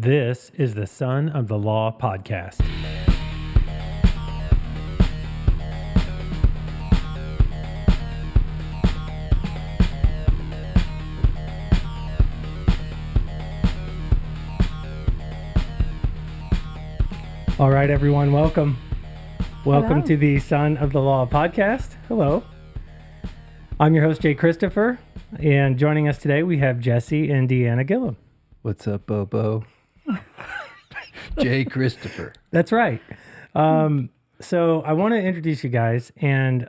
This is the Son of the Law podcast. All right, everyone, welcome. Welcome Hello. to the Son of the Law podcast. Hello. I'm your host, Jay Christopher, and joining us today, we have Jesse and Deanna Gilliam. What's up, Bobo? Jay Christopher. That's right. So I want to introduce you guys, and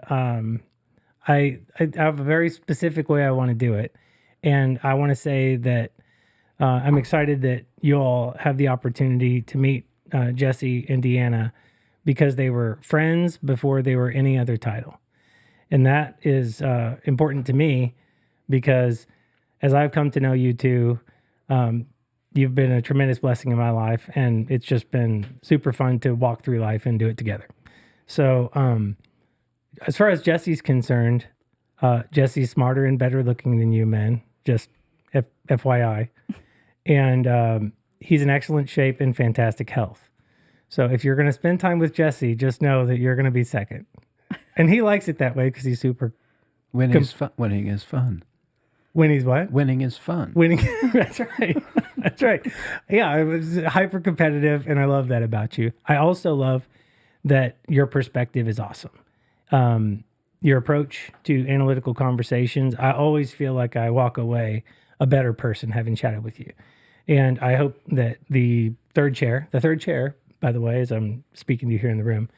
I have a very specific way I want to do it. And I want to say that I'm excited that you all have the opportunity to meet Jesse and Deanna because they were friends before they were any other title. And that is important to me because as I've come to know you two, you've been a tremendous blessing in my life, and it's just been super fun to walk through life and do it together. So as far as Jesse's concerned, Jesse's smarter and better looking than you men, just FYI. And he's in excellent shape and fantastic health. So if you're going to spend time with Jesse, just know that you're going to be second. And he likes it that way because he's super... Winning is fun. Winning is fun. When he's what? Winning is fun. Winning. That's right. That's right. Yeah, it was hyper competitive, and I love that about you. I also love that your perspective is awesome. Your approach to analytical conversations, I always feel like I walk away a better person having chatted with you. And I hope that the third chair, by the way, as I'm speaking to you here in the room,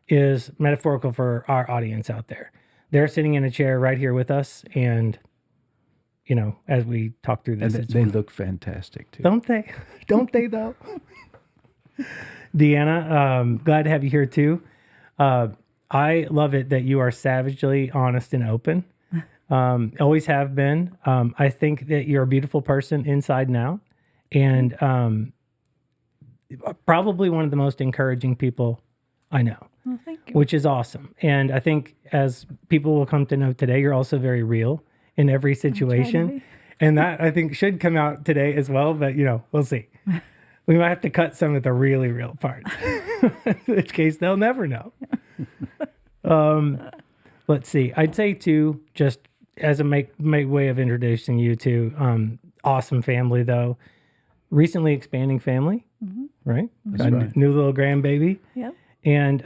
is metaphorical for our audience out there. They're sitting in a chair right here with us, and you know, as we talk through this, And they look fantastic, too. don't they? Don't they, though? Deanna, glad to have you here, too. I love it that you are savagely honest and open. Always have been. I think that you're a beautiful person inside and out, and probably one of the most encouraging people I know. Well, thank you. Which is awesome. And I think as people will come to know today, you're also very real in every situation. And that I think should come out today as well, but you know, we'll see. We might have to cut some of the really real parts, in which case they'll never know. Let's see. I'd say too, just as a make way of introducing you to awesome family though, recently expanding family, right? That's Got a right. new little grandbaby. Yep. And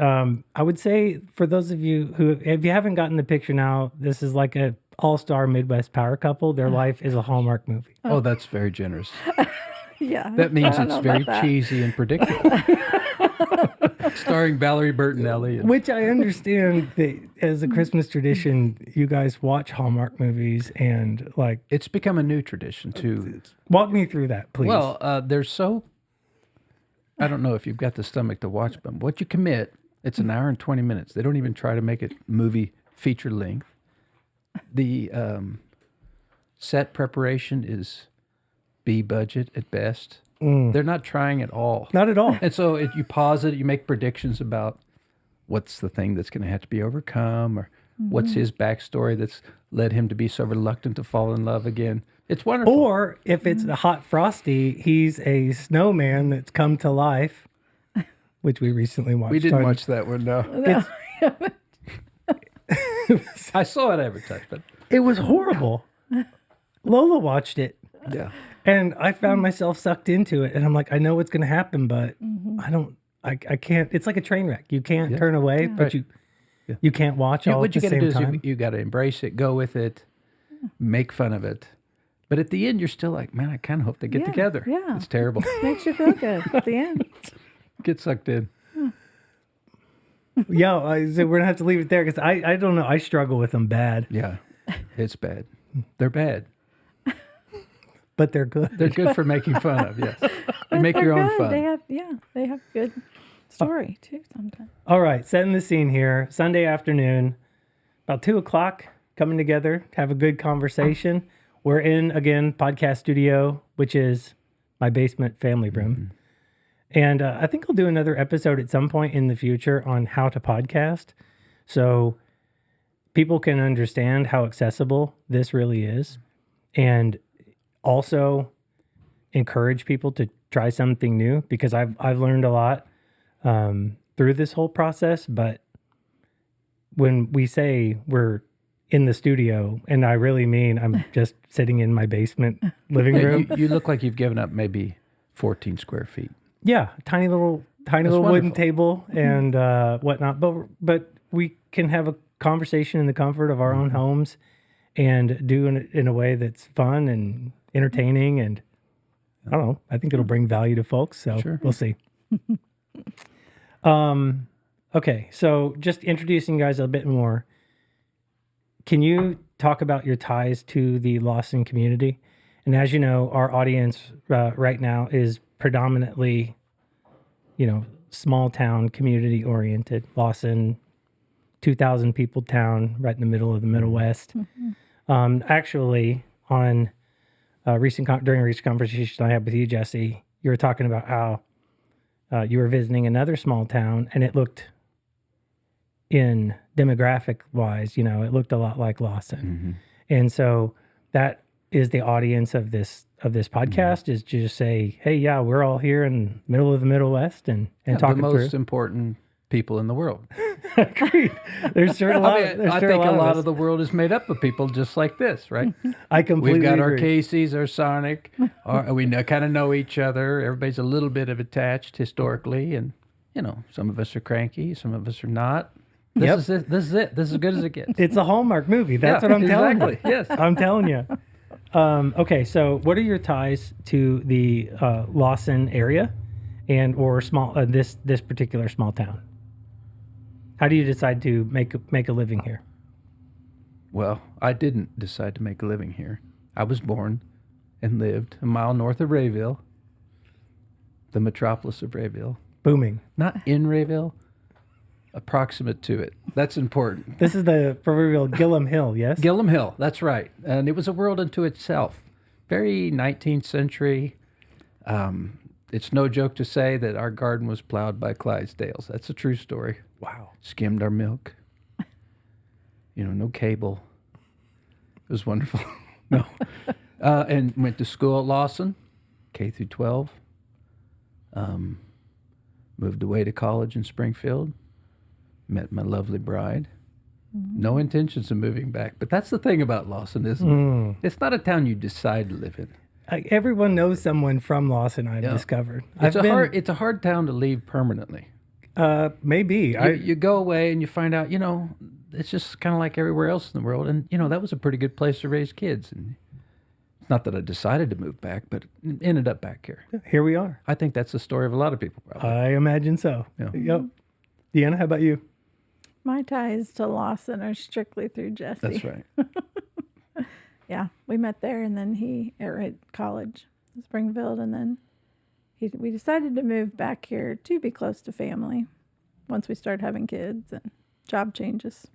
I would say for those of you who, if you haven't gotten the picture now, this is like a all-star Midwest power couple. Their life is a Hallmark movie. Oh, that's very generous. Yeah. That means I don't it's know very about that. cheesy and predictable. Starring Valerie Bertinelli. And Which I understand that as a Christmas tradition, you guys watch Hallmark movies and like, it's become a new tradition, too. walk me through that, please. Well, they're so... I don't know if you've got the stomach to watch them. What you commit, it's an hour and 20 minutes. They don't even try to make it movie feature length. The set preparation is B budget at best. They're not trying at all. Not at all. And so you pause it, you make predictions about what's the thing that's going to have to be overcome, or what's his backstory that's led him to be so reluctant to fall in love again. It's wonderful. Or if it's a hot frosty, he's a snowman that's come to life, which we recently watched. We didn't on- watch that one, no. It's- I saw it advertised, but It was horrible. Lola watched it. yeah. And I found myself sucked into it, and I'm like, I know what's going to happen, but I can't. It's like a train wreck. You can't turn away, but Right. you can't watch all What at you the got to do same is time. you got to embrace it, go with it, make fun of it. But at the end, you're still like, man, I kind of hope they get Yeah, together. yeah. It's terrible. Makes you feel good at the end. Get sucked in. Yeah, so we're gonna have to leave it there because I don't know. I struggle with them bad, Yeah, it's bad. They're bad. but they're good. They're good for making fun of, yes. You make They're your own good. fun. They have good story too sometimes. All right, setting the scene here. Sunday afternoon, about 2:00, coming together to have a good conversation. We're in again podcast studio, which is my basement family room. And I think I'll do another episode at some point in the future on how to podcast. So people can understand how accessible this really is. And also encourage people to try something new because I've learned a lot through this whole process. But when we say we're in the studio, and I really mean I'm just sitting in my basement living room. You look like you've given up maybe 14 square feet. Yeah, tiny little wooden wonderful. table and whatnot. But we can have a conversation in the comfort of our own homes and do it in a way that's fun and entertaining. And I don't know. I think it'll bring value to folks. So Sure. we'll see. Okay, so just introducing you guys a bit more. Can you talk about your ties to the Lawson community? And as you know, our audience right now is predominantly, small town, community oriented. Lawson, 2,000 people town, right in the middle of the Middle West. Actually, on during a recent conversation I had with you, Jesse, you were talking about how you were visiting another small town, and it looked, in demographic wise, it looked a lot like Lawson. And so that is the audience of this podcast, is to just say, hey, yeah, we're all here in the middle of the Middle West and talking the through. most important people in the world. Agreed. There's sure a lot. I think a lot of the world is made up of people just like this, right? I completely We've got our agree. Casey's, our Sonic. We kind of know each other. Everybody's a little bit of attached historically, and some of us are cranky, some of us are not. This is it. This is as good as it gets. It's a Hallmark movie. That's what I'm telling you. Exactly. Yes. I'm telling you. Okay, so what are your ties to the Lawson area, and or small this particular small town? How do you decide to make a living here? Well, I didn't decide to make a living here. I was born and lived a mile north of Rayville, the metropolis of Rayville. Booming. Not in Rayville, approximate to it. That's important. This is the proverbial Gilliam Hill, yes? Gilliam Hill, that's right. And it was a world unto itself. Very 19th century. It's no joke to say that our garden was plowed by Clydesdales. That's a true story. Wow. Skimmed our milk. No cable. It was wonderful. No. And went to school at Lawson, K through 12. Moved away to college in Springfield. Met my lovely bride. No intentions of moving back. But that's the thing about Lawson, isn't it? It's not a town you decide to live in. Everyone knows someone from Lawson, I've discovered. It's a hard town to leave permanently. Maybe. You go away and you find out, it's just kind of like everywhere else in the world. And, that was a pretty good place to raise kids. And it's not that I decided to move back, but ended up back here. Here we are. I think that's the story of a lot of people, probably. I imagine so. Yeah. Yep. Deanna, how about you? My ties to Lawson are strictly through Jesse. That's right. Yeah, we met there, and then he at college in Springfield, and then we decided to move back here to be close to family once we started having kids and job changes.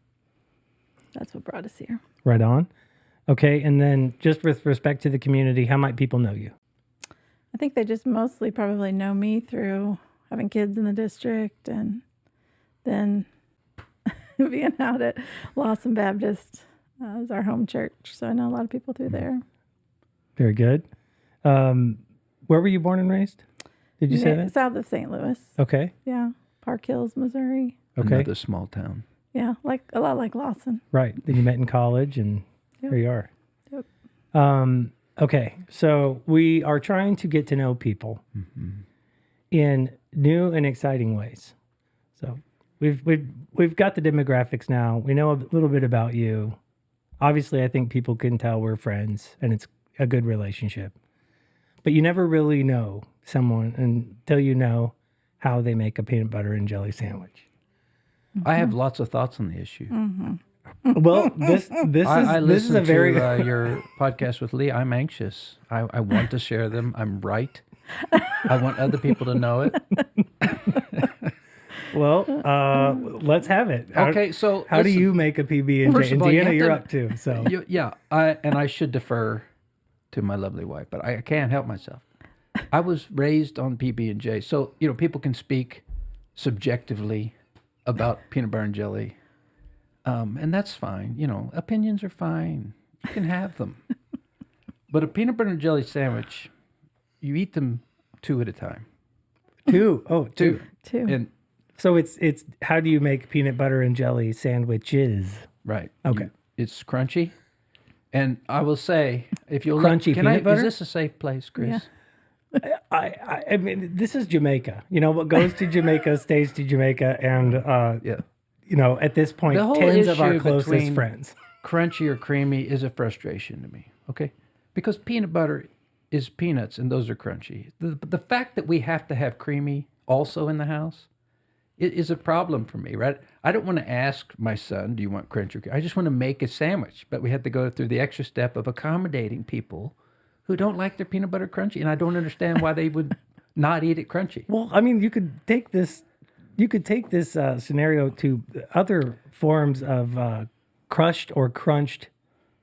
That's what brought us here. Right on. Okay, and then just with respect to the community, how might people know you? I think they just mostly probably know me through having kids in the district, and then being out at Lawson Baptist is our home church. So I know a lot of people through there. Very good. Where were you born and raised? Did you say that? South of St. Louis. Okay. Yeah. Park Hills, Missouri. Okay. Another small town. Yeah, a lot like Lawson. Right. Then you met in college, and here you are. Yep. Okay. So we are trying to get to know people in new and exciting ways. So we've got the demographics now. We know a little bit about you. Obviously, I think people can tell we're friends and it's a good relationship. But you never really know someone until you know how they make a peanut butter and jelly sandwich. I have lots of thoughts on the issue. Well, this I is a listened very to your podcast with Lee. I'm anxious. I want to share them. I'm right. I want other people to know it. well. Let's have it. Okay, so how do you make a PB and J? First And of all, you Deanna, have you're to- up too. So I should defer to my lovely wife, but I can't help myself. I was raised on PB and J, so people can speak subjectively about peanut butter and jelly, and that's fine. Opinions are fine. You can have them, but a peanut butter and jelly sandwich, you eat them 2 at a time. Two. Oh, two. Too. And So it's how do you make peanut butter and jelly sandwiches? right. Okay. It's crunchy. And I will say, if you'll Crunchy peanut butter? Is this a safe place, Chris? Yeah. I mean, this is Jamaica. You know, what goes to Jamaica stays to Jamaica, and Yeah. you know, at this point, The whole tens of our issue closest between- friends. Crunchy or creamy is a frustration to me. Okay, because peanut butter is peanuts, and those are crunchy. The fact that we have to have creamy also in the house is a problem for me, right? I don't want to ask my son, "Do you want crunchy?" Or creamy? I just want to make a sandwich, but we have to go through the extra step of accommodating people who don't like their peanut butter crunchy, and I don't understand why they would not eat it crunchy. Well, I mean, you could take this scenario to other forms of crushed or crunched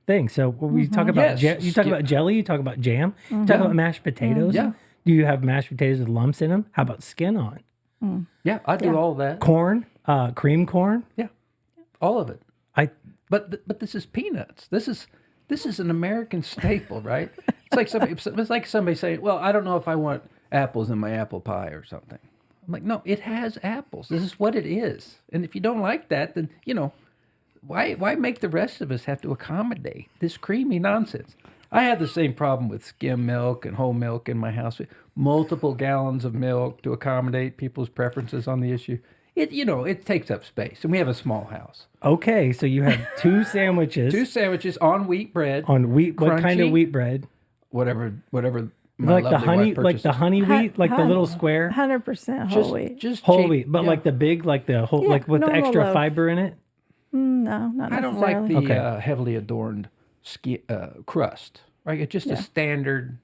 things. So when we talk about Yes. you talk about jelly, you talk about jam, you talk about mashed potatoes. Yeah. Do you have mashed potatoes with lumps in them? How about skin on? Yeah, I do all that. Corn, cream corn. Yeah, all of it. I But this is peanuts. This is an American staple, right? It's like somebody saying, "Well, I don't know if I want apples in my apple pie or something." I'm like, "No, it has apples. This is what it is. And if you don't like that, then why make the rest of us have to accommodate this creamy nonsense?" I had the same problem with skim milk and whole milk in my house. Multiple gallons of milk to accommodate people's preferences on the issue. It takes up space, and we have a small house. okay. So you have two sandwiches 2 sandwiches on wheat bread. on wheat. What kind of Crunchy. wheat bread? Whatever. My Like the lovely honey, wife like the purchases. honey wheat, like the Hun- little square 100% whole wheat. Just whole cheap, wheat, but yeah. like the big, like the whole, Yeah, like with the normal extra loaf. fiber in it. No, not I don't necessarily. like the Okay. heavily adorned crust. Right, it's just a standard,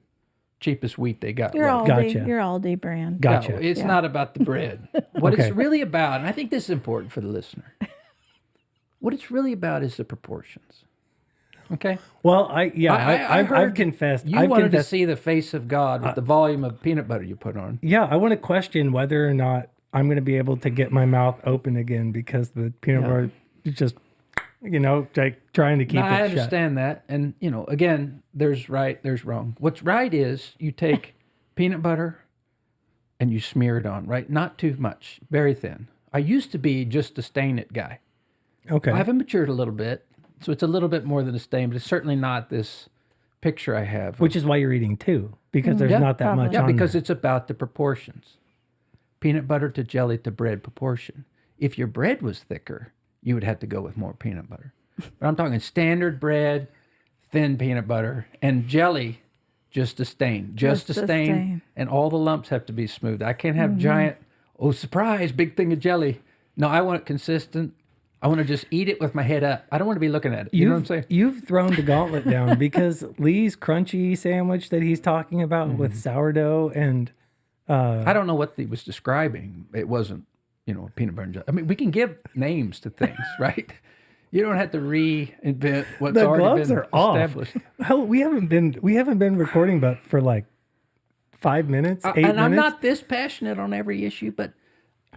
cheapest wheat they got. Your left. Aldi, Gotcha. your Aldi brand. Gotcha. No, it's Yeah. not about the bread. What Okay. it's really about, and I think this is important for the listener. What it's really about is the proportions. Okay, Well, I've heard confessed. you I've wanted confessed, to see the face of God with the volume of peanut butter you put on. Yeah, I want to question whether or not I'm going to be able to get my mouth open again because the peanut butter is just, like trying to keep Now, it I shut. understand that, and again, there's right, there's wrong. What's right is you take peanut butter and you smear it on, right? Not too much, very thin. I used to be just a stain it guy. Okay. I haven't matured a little bit, so it's a little bit more than a stain, but it's certainly not this picture I have. Which is why you're eating two, because there's Yeah, not that probably. much yeah, on because there. it's about the proportions. Peanut butter to jelly to bread proportion. If your bread was thicker, you would have to go with more peanut butter. But I'm talking standard bread, thin peanut butter, and jelly, just a stain. Just a stain. And all the lumps have to be smooth. I can't have giant, oh, surprise, big thing of jelly. No, I want it consistent. I want to just eat it with my head up. I don't want to be looking at it. You know what I'm saying? You've thrown the gauntlet down because Lee's crunchy sandwich that he's talking about with sourdough and I don't know what he was describing. It wasn't, peanut butter and jelly. I mean, we can give names to things, right? You don't have to reinvent what's the already gloves been are off. established. Hell, we haven't been recording but for like 5 minutes, 8 minutes. And I'm not this passionate on every issue, but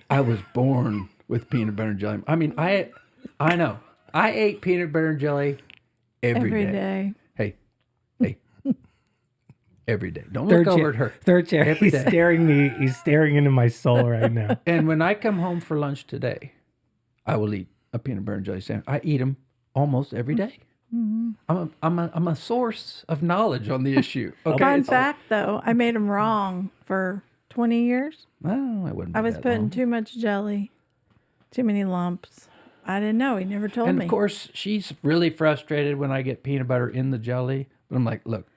I was born with peanut butter and jelly. I mean, I know. I ate peanut butter and jelly every day. Hey. Every day. Don't look over at her. Third chair. Every He's day. staring me. He's staring into my soul right now. And when I come home for lunch today, I will eat a peanut butter and jelly sandwich. I eat them almost every day. I'm a source of knowledge on the issue. Okay. Fun fact, though, I made him wrong for 20 years. Well, I wouldn't. I be was that putting long. too much jelly, too many lumps. I didn't know. He never told And me. of course, she's really frustrated when I get peanut butter in the jelly. But I'm like, look,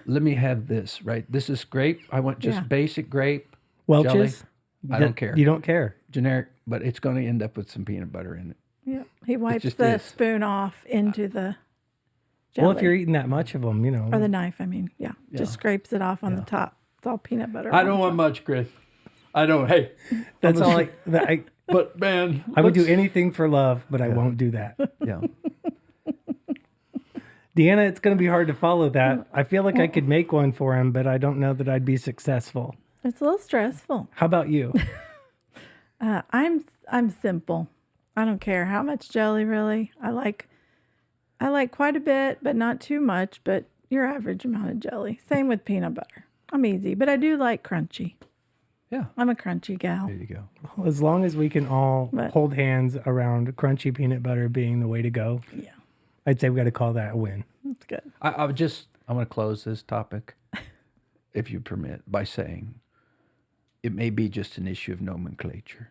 let me have this, right? This is grape. I want just basic grape. Jelly. Welch's? I don't care. You don't care. Generic, but it's going to end up with some peanut butter in it. Yeah, he wipes just the is. spoon off into the jelly. Well, if you're eating that much of them, or the knife, I mean, just scrapes it off on the top. It's all peanut butter. I on don't the want top. much, Chris. I don't. Hey, that's I'm a- all. But man, I would do let's- anything for love, but I won't do that. Yeah. Deanna, it's going to be hard to follow that. I feel like I could make one for him, but I don't know that I'd be successful. It's a little stressful. How about you? I'm simple. I don't care how much jelly. Really, I like quite a bit, but not too much. But your average amount of jelly. Same with peanut butter. I'm easy, but I do like crunchy. Yeah. I'm a crunchy gal. There you go. As long as we can all But- hold hands around crunchy peanut butter being the way to go, Yeah, I'd say we got to call that a win. that's good. I'm going to close this topic, if you permit, by saying it may be just an issue of nomenclature.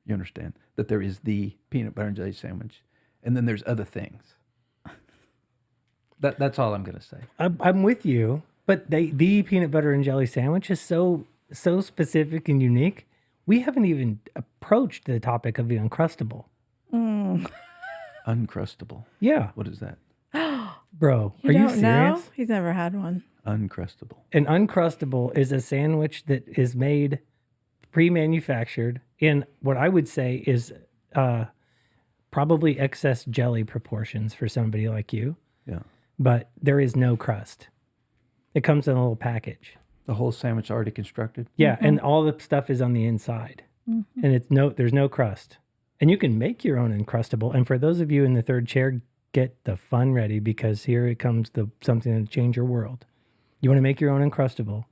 You understand? That there is the peanut butter and jelly sandwich, and then there's other things. That's all I'm going to say. I'm with you, but the peanut butter and jelly sandwich is so specific and unique. We haven't even approached the topic of the Uncrustable. Uncrustable. Yeah, What is that? bro, You are you don't serious? know? He's never had one. Uncrustable. An Uncrustable is a sandwich that is made pre-manufactured in what I would say is probably excess jelly proportions for somebody like you, Yeah. but there is no crust. It comes in a little package. The whole sandwich already constructed? Yeah, and all the stuff is on the inside. And there's no crust. And you can make your own Uncrustable. And for those of you in the third chair, get the fun ready, because here it comes something to change your world. You want to make your own Uncrustable.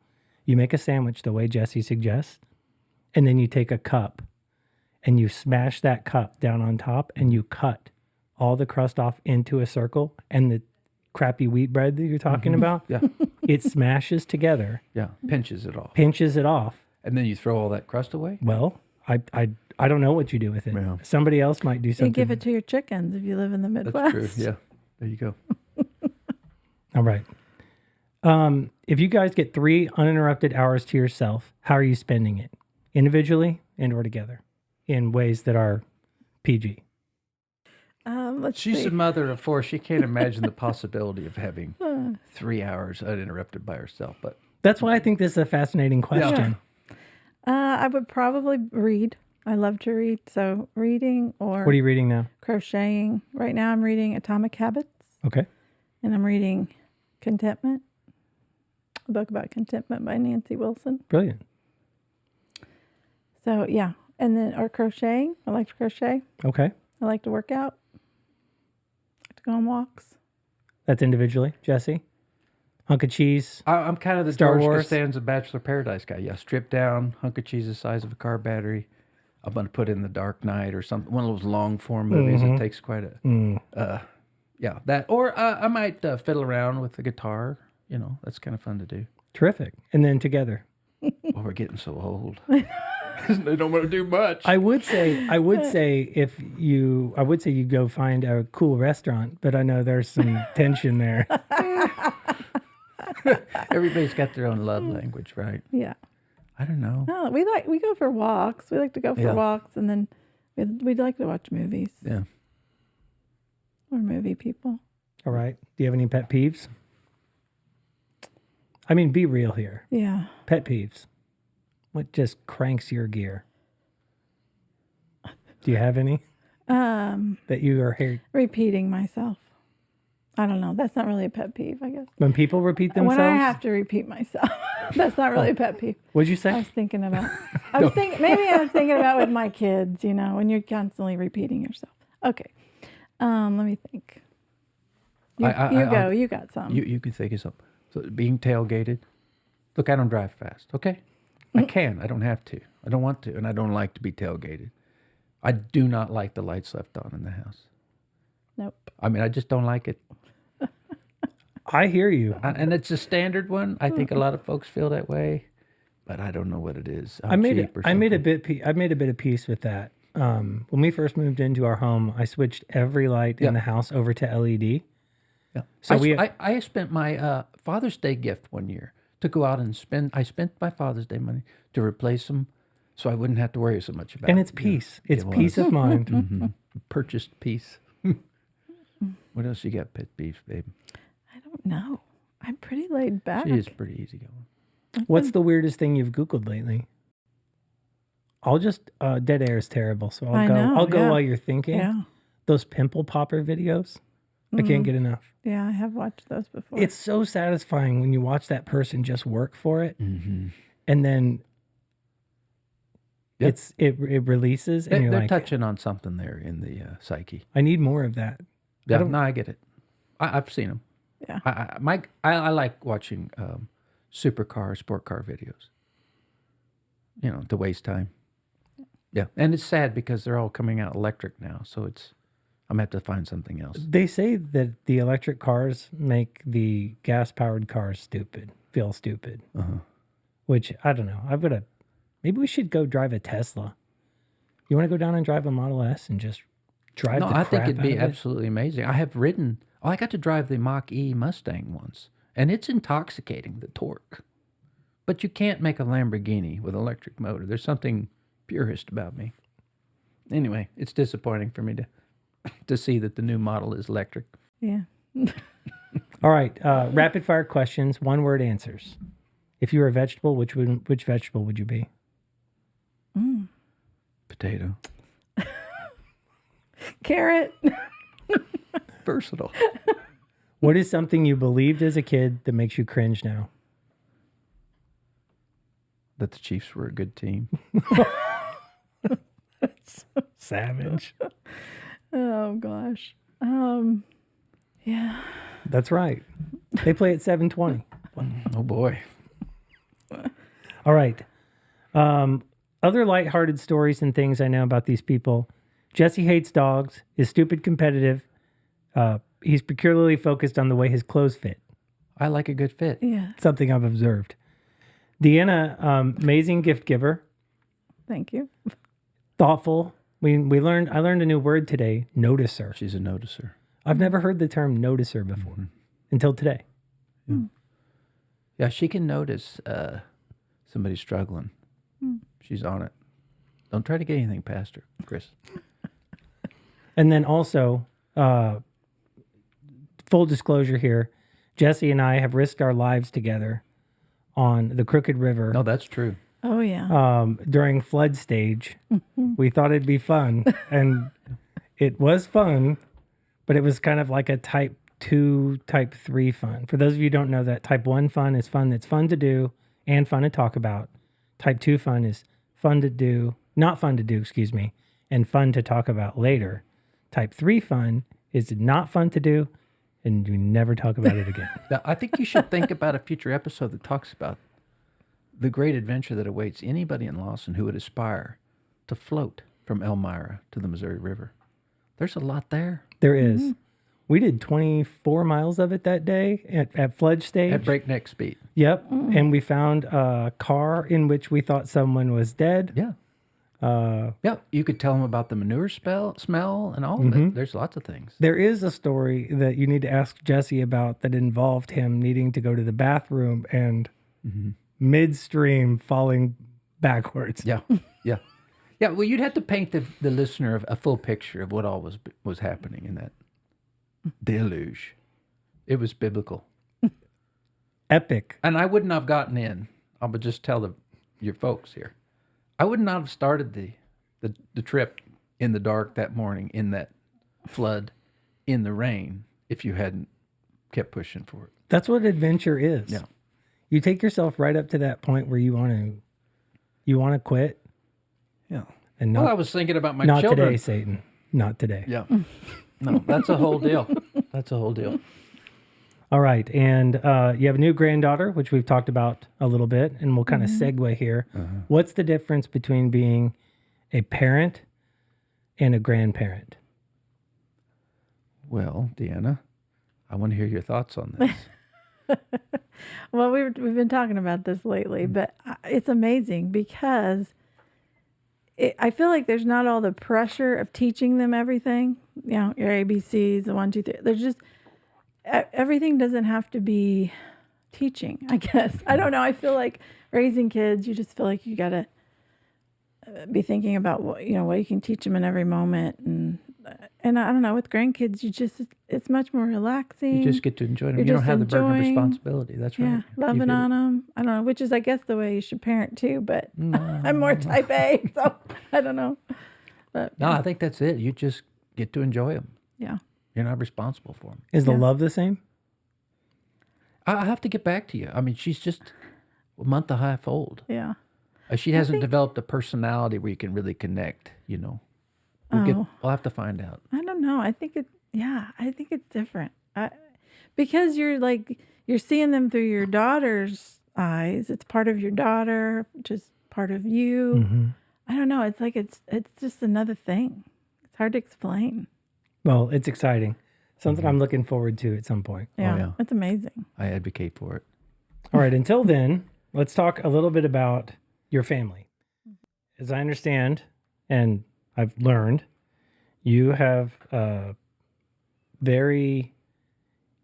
You make a sandwich the way Jesse suggests, and then you take a cup and you smash that cup down on top and you cut all the crust off into a circle, and the crappy wheat bread that you're talking about, Yeah. it smashes together, Yeah. Pinches it off. pinches it off. And then you throw all that crust away? Well, I don't know what you do with it. Yeah. Somebody else might do You something. give it to your chickens if you live in the That's Midwest. true. Yeah. There you go. All right. If you guys get 3 uninterrupted hours to yourself, how are you spending it? Individually and or together in ways that are PG? Let's She's see. a mother of 4. She can't imagine the possibility of having 3 hours uninterrupted by herself. But That's why I think this is a fascinating question. I would probably read. I love to read. So reading or What are you reading now? crocheting. Right now I'm reading Atomic Habits, Okay. and I'm reading Contentment, a book about contentment by Nancy Wilson. Brilliant. So yeah, and then or crocheting. I like to crochet. Okay. I like to work out. I like to go on walks. That's individually. Jesse? Hunk of cheese. I'm kind of the Star George Wars. Costanza Bachelor Paradise guy. Yeah, strip down, hunk of cheese the size of a car battery. I'm going to put in The Dark Knight or something, one of those long form movies that takes quite a, yeah, that. Or I might fiddle around with the guitar. You know, that's kind of fun to do. Terrific. And then together. Well, we're getting so old. They don't want to do much. I would say you go find a cool restaurant, but I know there's some tension there. Everybody's got their own love language, right? Yeah. I don't know. No, we go for walks. We like to go for Yeah. walks, and then we'd like to watch movies. Yeah. We're movie people. All right. Do you have any pet peeves? I mean, be real here. Yeah. Pet peeves. What just cranks your gear? Do you have any that you are here Repeating myself. I don't know. That's not really a pet peeve, I guess. when people repeat themselves? When I have to repeat myself, that's not really a pet peeve. What'd you I say? was thinking about. Maybe I was thinking about with my kids. You know, when you're constantly repeating yourself. Okay. Let me think. You got some. You can think of something. So being tailgated. Look, I don't drive fast. Okay, I can. I don't have to. I don't want to, and I don't like to be tailgated. I do not like the lights left on in the house. Nope. I mean, I just don't like it. I hear you. And it's a standard one. I think a lot of folks feel that way, but I don't know what it is. I made a bit of peace with that. When we first moved into our home, I switched every light in the house over to LED. Yeah. So I spent my Father's Day gift one year to go out and spend. I spent my Father's Day money to replace them, so I wouldn't have to worry so much about. And it's peace. It's It peace was. of mind. Mm-hmm. Purchased peace. What else you got, pet peeves, babe? I don't know. I'm pretty laid back. She is pretty easygoing. What's the weirdest thing you've Googled lately? I'll just dead air is terrible, so I'll go while you're thinking. Yeah. Those pimple popper videos, I can't get enough. Yeah, I have watched those before. It's so satisfying when you watch that person just work for it, Mm-hmm. and then Yep. it releases, and you're They're like, touching on something there in the psyche. I need more of that. Yeah, no, I get it. I've seen them. Yeah. I like watching supercar, sport car videos. You know, to waste time. Yeah, and it's sad because they're all coming out electric now, so I'm gonna have to find something else. They say that the electric cars make the gas-powered cars feel stupid. Which, I don't know. Maybe we should go drive a Tesla. You want to go down and drive a Model S and just drive No, the I crap think it'd be out of it? absolutely amazing. I got to drive the Mach-E Mustang once, and it's intoxicating, the torque. But you can't make a Lamborghini with an electric motor. There's something purist about me. Anyway, it's disappointing for me to see that the new model is electric. Yeah. All right, rapid fire questions, one word answers. If you were a vegetable, which vegetable would you be? Potato. Carrot. Versatile. What is something you believed as a kid that makes you cringe now? That the Chiefs were a good team. Savage. Oh gosh. Yeah. That's right. They play at 7:20. Oh boy. All right. Other lighthearted stories and things I know about these people. Jesse hates dogs, is stupid competitive. He's peculiarly focused on the way his clothes fit. I like a good fit. Yeah. Something I've observed. Deanna, amazing gift giver, Thank you. thoughtful. I learned a new word today, noticer. She's a noticer. I've never heard the term noticer before until today. Yeah, she can notice somebody struggling. She's on it. Don't try to get anything past her, Chris. And then also, full disclosure here, Jesse and I have risked our lives together on the Crooked River No, that's true. Oh yeah. during flood stage. We thought it'd be fun, and it was fun, but it was kind of like a type 2, type 3 fun. For those of you who don't know that, type 1 fun is fun that's fun to do and fun to talk about. Type 2 fun is fun to do, not fun to do, excuse me, and fun to talk about later. Type 3 fun is not fun to do, and we never talk about it again. Now, I think you should think about a future episode that talks about the great adventure that awaits anybody in Lawson who would aspire to float from Elmira to the Missouri River. There's a lot there. There is. We did 24 miles of it that day at flood stage. At breakneck speed. Yep. And we found a car in which we thought someone was dead. Yeah. Yeah, you could tell them about the manure smell and all of it. There's lots of things. There is a story that you need to ask Jesse about that involved him needing to go to the bathroom and midstream falling backwards. Yeah, yeah. Yeah, well, you'd have to paint the listener a full picture of what all was happening in that deluge. It was biblical. Epic. And I wouldn't have gotten in. I would just tell your folks here. I would not have started the trip in the dark that morning, in that flood, in the rain, if you hadn't kept pushing for it. That's what adventure is. Yeah. You take yourself right up to that point where you want to quit. Yeah. And Well, not, I was thinking about my not children. today, Satan. Not today. Yeah. No, that's a whole deal. That's a whole deal. All right. And you have a new granddaughter, which we've talked about a little bit, and we'll kind of segue here. What's the difference between being a parent and a grandparent? Well, Deanna, I want to hear your thoughts on this. Well, we've been talking about this lately, but it's amazing because I feel like there's not all the pressure of teaching them everything. You know, your ABCs, the 1, 2, 3. There's just everything doesn't have to be teaching, I guess. I don't know. I feel like raising kids, you just feel like you got to be thinking about what you can teach them in every moment, and I don't know, with grandkids, it's much more relaxing. You just get to enjoy them. You're You don't just have the burden of enjoying- responsibility. That's right. Yeah, You loving feel on it. them. I don't know, which is, I guess, the way you should parent too, but I'm more type A, so I don't know. But No, I think that's it. You just get to enjoy them. yeah. You're not responsible for them. Is the Yeah. love the same? I have to get back to you. I mean, she's just a month and a half old. Yeah. She hasn't developed a personality where you can really connect, We'll have to find out. I don't know. I think it's different. Because you're seeing them through your daughter's eyes. It's part of your daughter, just part of you. Mm-hmm. I don't know. It's like it's just another thing. It's hard to explain. Well, it's exciting. Something I'm looking forward to at some point. Yeah, yeah. it's amazing. I advocate for it. All right. Until then, let's talk a little bit about your family. As I understand, and I've learned, you have a very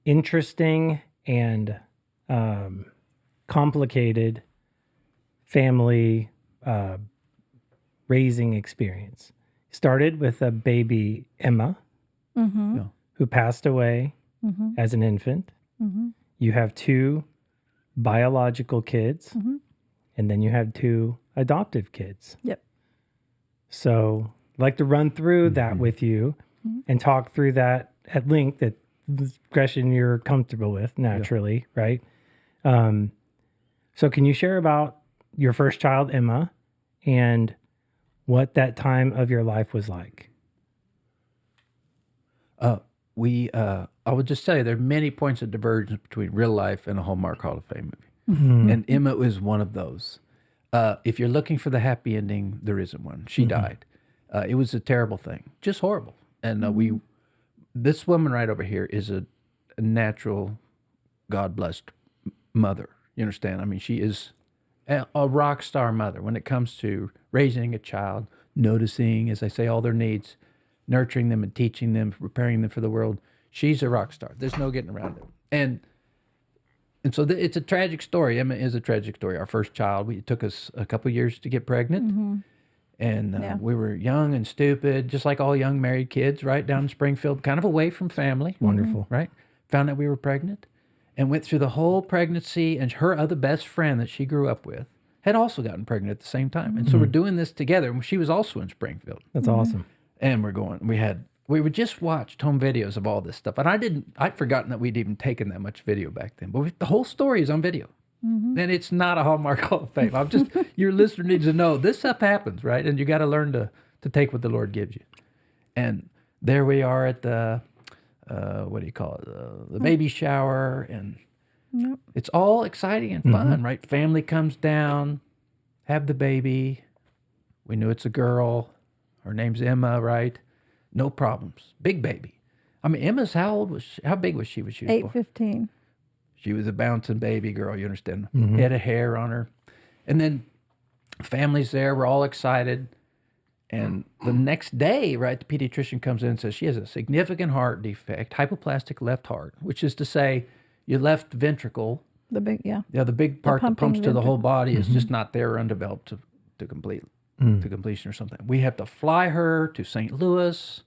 interesting and complicated family raising experience. Started with a baby, Emma, Mm-hmm. Yeah. who passed away Mm-hmm. as an infant. Mm-hmm. You have 2 biological kids, Mm-hmm. and then you have 2 adoptive kids. Yep. So I'd like to run through that with you and talk through that at length, that discretion you're comfortable with naturally, right? So can you share about your first child, Emma, and what that time of your life was like? I would just tell you there are many points of divergence between real life and a Hallmark Hall of Fame movie. And Emma was one of those. If you're looking for the happy ending, there isn't one. She died. It was a terrible thing, just horrible. And this woman right over here is a natural, God-blessed mother. You understand? I mean, she is a rock star mother when it comes to raising a child, noticing, as I say, all their needs, nurturing them and teaching them, preparing them for the world. She's a rock star. There's no getting around it. And so it's a tragic story. Emma is a tragic story. Our first child, it took us a couple years to get pregnant. And we were young and stupid, just like all young married kids, right down in Springfield, kind of away from family. Wonderful. Right? Found out we were pregnant and went through the whole pregnancy. And her other best friend that she grew up with had also gotten pregnant at the same time. And so we're doing this together. She was also in Springfield. That's awesome. And we would just watched home videos of all this stuff. And I'd forgotten that we'd even taken that much video back then. But the whole story is on video. And it's not a Hallmark Hall of Fame. Your listener needs to know this stuff happens, right? And you got to learn to take what the Lord gives you. And there we are at the, what do you call it? The baby shower. And it's all exciting and fun, right? Family comes down, have the baby. We knew it's a girl. Her name's Emma, right? No problems. Big baby. I mean, Emma's how big was she when she was born? 8:15. She was a bouncing baby girl, you understand? Head of hair on her. And then family's there, we're all excited. And the next day, right, the pediatrician comes in and says she has a significant heart defect, hypoplastic left heart, which is to say your left ventricle, The big, the big part that pumping pumps to the whole ventricle. body is just not there or undeveloped to completion or something. We have to fly her to St. Louis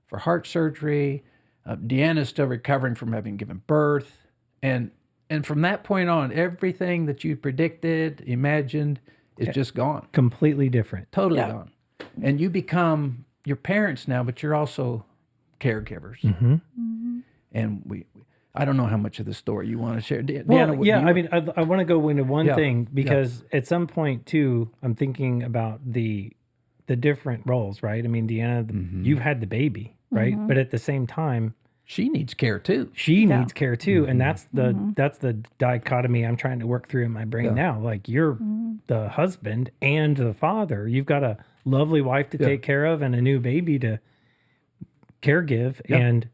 for heart surgery. Deanna's still recovering from having given birth. And from that point on, everything that you predicted, imagined, is just gone. Completely different. Totally gone. And you become your parents now, but you're also caregivers. And I don't know how much of the story you want to share. Well, Deanna, I want to go into one thing because at some point too, I'm thinking about the different roles, right? I mean, Deanna, you've had the baby, right? But at the same time, she needs care too. she needs care too, and that's the dichotomy I'm trying to work through in my brain now. Like you're the husband and the father. You've got a lovely wife to take care of and a new baby to caregive, and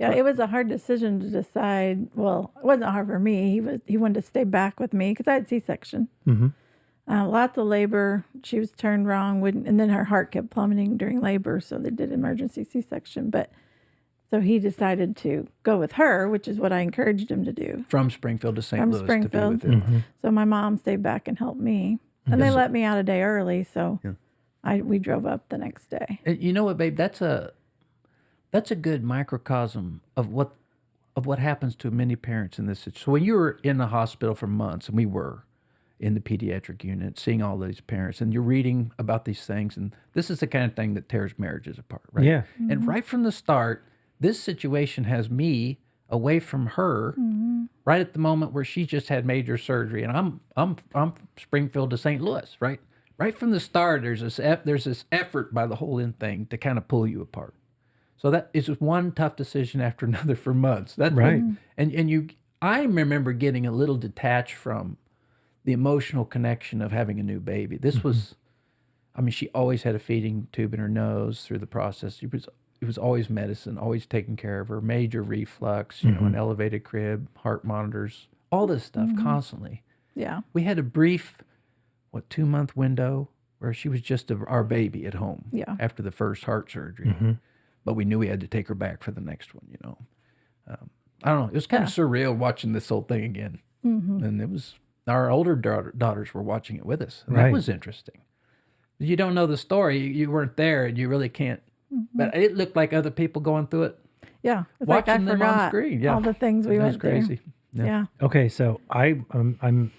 it was a hard decision to decide. Well, it wasn't hard for me. He wanted to stay back with me because I had C-section. Lots of labor. She was turned wrong, and then her heart kept plummeting during labor, so they did emergency C-section. But so he decided to go with her, which is what I encouraged him to do. From Springfield to St. From Louis Springfield. to be with him. So my mom stayed back and helped me, and they let me out a day early. So we drove up the next day. And you know what, babe? That's a good microcosm of what happens to many parents in this situation. So when you were in the hospital for months, and we were in the pediatric unit, seeing all these parents, and you're reading about these things, and this is the kind of thing that tears marriages apart, right? Yeah. And right from the start, this situation has me away from her, right at the moment where she just had major surgery, and I'm Springfield to St. Louis, right? Right from the start, there's this effort by the whole thing to kind of pull you apart. So that is one tough decision after another for months. That's right. I remember getting a little detached from the emotional connection of having a new baby. This was, I mean, she always had a feeding tube in her nose through the process. It was always medicine, always taking care of her, major reflux, you know, an elevated crib, heart monitors, all this stuff constantly. Yeah. We had a brief, 2-month window where she was just our baby at home after the first heart surgery. But we knew we had to take her back for the next one, you know. I don't know. It was kind of surreal watching this whole thing again. And it was, our older daughters were watching it with us. And that was interesting. You don't know the story. You weren't there, and you really can't. But it looked like other people going through it. Yeah. It's Watching like I them on forgot screen. Yeah. all the things we went That was crazy. through. Yeah. Okay, so I'm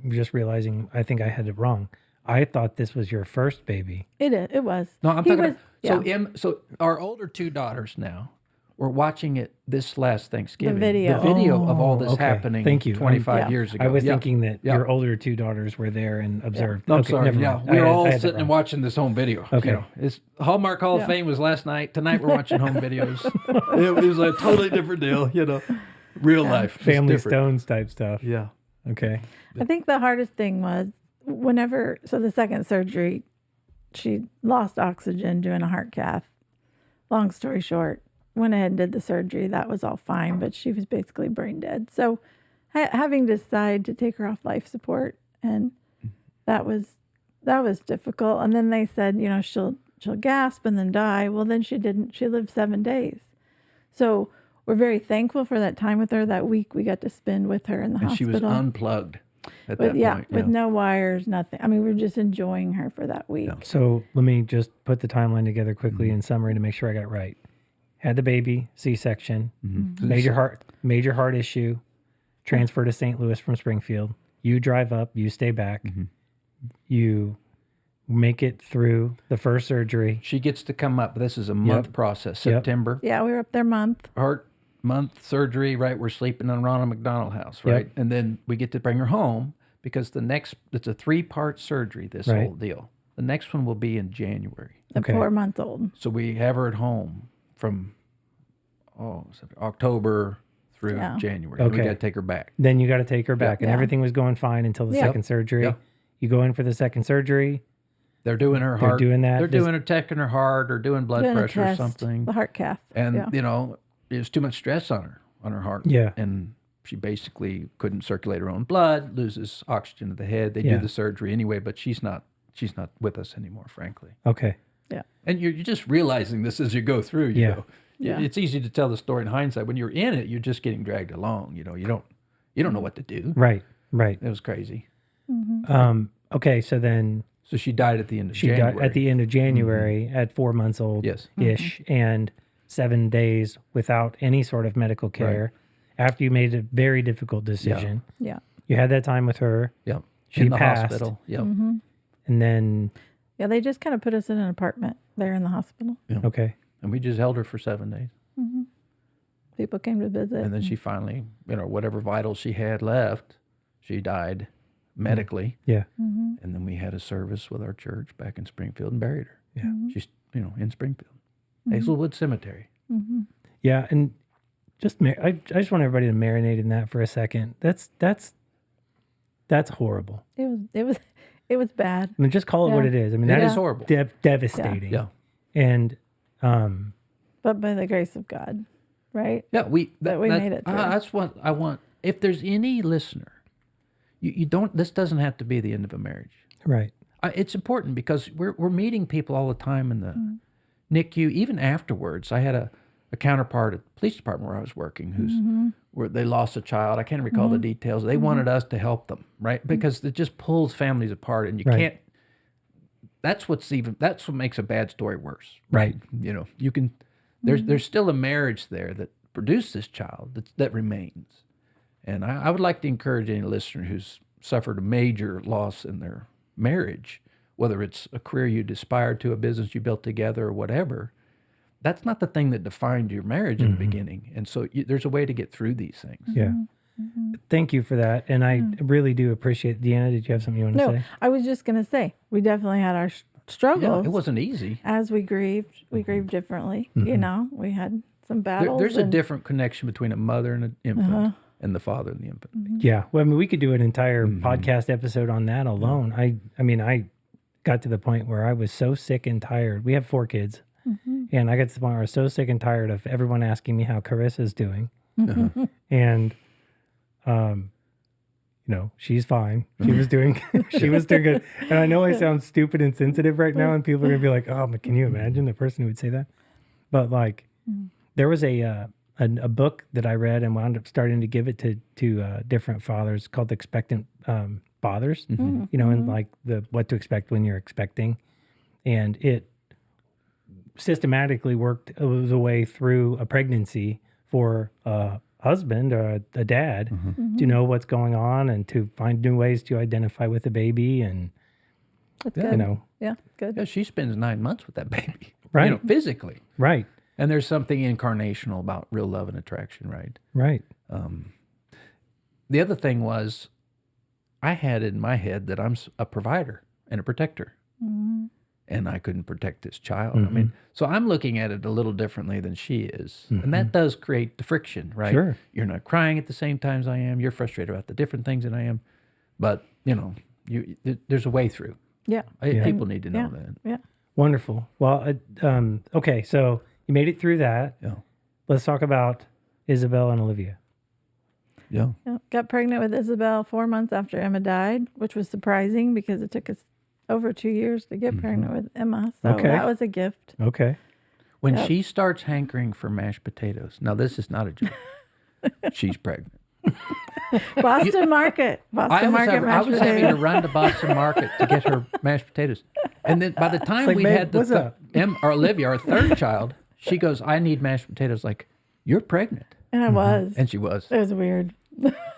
just realizing I think I had it wrong. I thought this was your first baby. It was. No, I'm talking about, so our older 2 daughters now were watching it this last Thanksgiving. video. The video of all this okay. happening Thank you. 25 years ago. I was thinking that your older 2 daughters were there and observed. No, I'm Okay, sorry. never Yeah, mind. we were I all had that sitting and wrong. watching this home video. Okay. You know, it's Hallmark Hall of Fame was last night. Tonight we're watching home videos. It was a totally different deal, you know. Real life. It's Family different. Stones type stuff. Yeah. Okay. I think the hardest thing was the second surgery, she lost oxygen doing a heart cath. Long story short, went ahead and did the surgery. That was all fine, but she was basically brain dead. So having to decide to take her off life support, and that was difficult. And then they said, you know, she'll gasp and then die. Well, then she didn't. She lived 7 days. So we're very thankful for that time with her. That week we got to spend with her in the And hospital. she was unplugged at With, that point. with no wires, nothing. I mean, we were just enjoying her for that week. So let me just put the timeline together quickly in summary to make sure I got it right. Had the baby, C-section, major heart issue, transfer to St. Louis from Springfield. You drive up, you stay back, you make it through the first surgery. She gets to come up. This is a month process. September. Yeah, we were up there a month. Heart month surgery, right? We're sleeping in Ronald McDonald House, right? And then we get to bring her home because it's a 3-part surgery, this whole deal. The next one will be in January. At 4 months old. So we have her at home from October through January. Okay. We got to take her back. Then you got to take her back. And Yeah. everything was going fine until the second surgery. Yep. You go in for the second surgery. They're doing her heart. doing that. They're doing her, checking her heart or doing blood Doing a pressure or test, something. The heart cath. And, you know, there's too much stress on her heart. Yeah. And she basically couldn't circulate her own blood, loses oxygen to the head. They do the surgery anyway, but she's not with us anymore, frankly. Okay. Yeah. And you're just realizing this as you go through, you know. Yeah. It's easy to tell the story in hindsight. When you're in it, you're just getting dragged along. You know, you don't know what to do. Right. It was crazy. Okay. So then So she died at the end of she January. died at the end of January at 4 months old ish and 7 days without any sort of medical care after you made a very difficult decision. Yeah. You had that time with her. Yep. She in the passed. hospital. Yep. And then, Yeah, they just kind of put us in an apartment there in the hospital. okay. And we just held her for 7 days. People came to visit. And then she finally, you know, whatever vitals she had left, she died medically. Yeah. And then we had a service with our church back in Springfield and buried her. Yeah. She's, you know, in Springfield. Hazelwood Cemetery. Yeah. And I just want everybody to marinate in that for a second. That's horrible. It was bad. I mean, just call it what it is. I mean, It that is horrible. Devastating. Yeah. And, But by the grace of God, right? Yeah, we made it through. That's what I want. If there's any listener, you don't. This doesn't have to be the end of a marriage. right. It's important because we're meeting people all the time in the NICU, even afterwards. I had a counterpart at the police department where I was working, where they lost a child. I can't recall the details. They wanted us to help them, right? Because it just pulls families apart, and you can't. That's what makes a bad story worse, Right. You know, you can. There's still a marriage there that produced this child that remains, and I would like to encourage any listener who's suffered a major loss in their marriage, whether it's a career you aspired to, a business you built together, or whatever. That's not the thing that defined your marriage in the beginning, and so there's a way to get through these things. Yeah. Thank you for that. And I really do appreciate it. Deanna, did you have something you want to No, say? I was just going to say, we definitely had our struggles. Yeah, it wasn't easy. As we grieved. We grieved differently. You know, we had some battles. There's a different connection between a mother and an infant, and the father and the infant. Yeah. Well, I mean, we could do an entire podcast episode on that alone. I mean, I got to the point where I was so sick and tired. We have 4 kids. And I got to the point where I was so sick and tired of everyone asking me how Carissa's doing. And, you know, she's fine. She was doing good. And I know I sound stupid and sensitive right now, and people are gonna be like, "Oh, but can you imagine the person who would say that?" But like, there was a book that I read and wound up starting to give it to different fathers called Expectant Fathers. You know, and like the what to expect when you're expecting, and it systematically worked a way through a pregnancy for a husband or a dad to know what's going on and to find new ways to identify with the baby. And That's you good. know, Yeah, good. Yeah, she spends 9 months with that baby, Right. You know, physically. right, And there's something incarnational about real love and attraction, right? right, The other thing was, I had in my head that I'm a provider and a protector, and I couldn't protect this child. I mean, so I'm looking at it a little differently than she is, and that does create the friction, right? Sure. You're not crying at the same time as I am. You're frustrated about the different things that I am, but you know, there's a way through. Yeah. People need to know that. Yeah. wonderful. Well, okay, so you made it through that. Yeah, Let's talk about Isabel and Olivia. yeah. Yeah. Got pregnant with Isabel 4 months after Emma died, which was surprising because it took us over 2 years to get pregnant with Emma. So Okay. that was a gift. Okay. When she starts hankering for mashed potatoes, now this is not a joke. She's pregnant. Boston Market. Boston Market I mashed was having to potatoes. run to Boston Market to get her mashed potatoes. And then by the time like, we babe, had what's up? or Olivia, our third child, she goes, I need mashed potatoes. Like, you're pregnant. And I was. And she was. It was weird.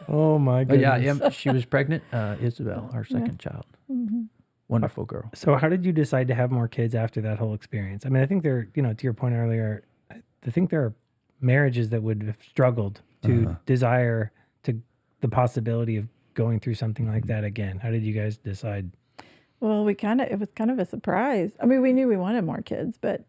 Oh my But goodness. yeah, she was pregnant. Isabel, our second child. Wonderful girl. So how did you decide to have more kids after that whole experience? I mean, I think there, you know, to your point earlier, I think there are marriages that would have struggled to desire to the possibility of going through something like that again. How did you guys decide? Well, it was kind of a surprise. I mean, we knew we wanted more kids, but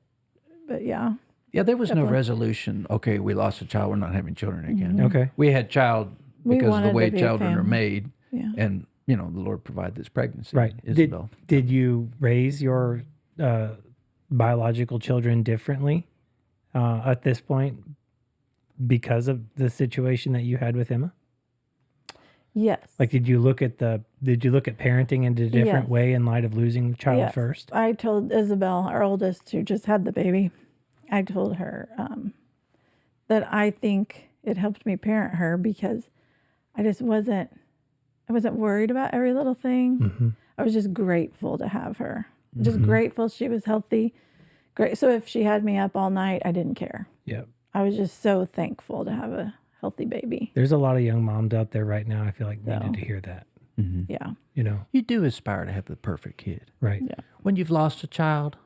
yeah. Yeah, there was no Definitely. resolution. Okay, we lost a child. We're not having children again. Okay. We had child We because of the wanted way to be a children are family. made. Yeah. And, you know, the Lord provided this pregnancy. Right. Isabel. Did you raise your biological children differently at this point because of the situation that you had with Emma? Yes. Like, did you look at parenting in a different Yes. way in light of losing the child Yes. first? I told Isabel, our oldest, who just had the baby, I told her that I think it helped me parent her because I wasn't worried about every little thing. I was just grateful to have her. Just grateful she was healthy. Great. So if she had me up all night, I didn't care. Yeah. I was just so thankful to have a healthy baby. There's a lot of young moms out there right now, I feel like, No. needed to hear that. Yeah. You know, You do aspire to have the perfect kid. right. Yeah. When you've lost a child,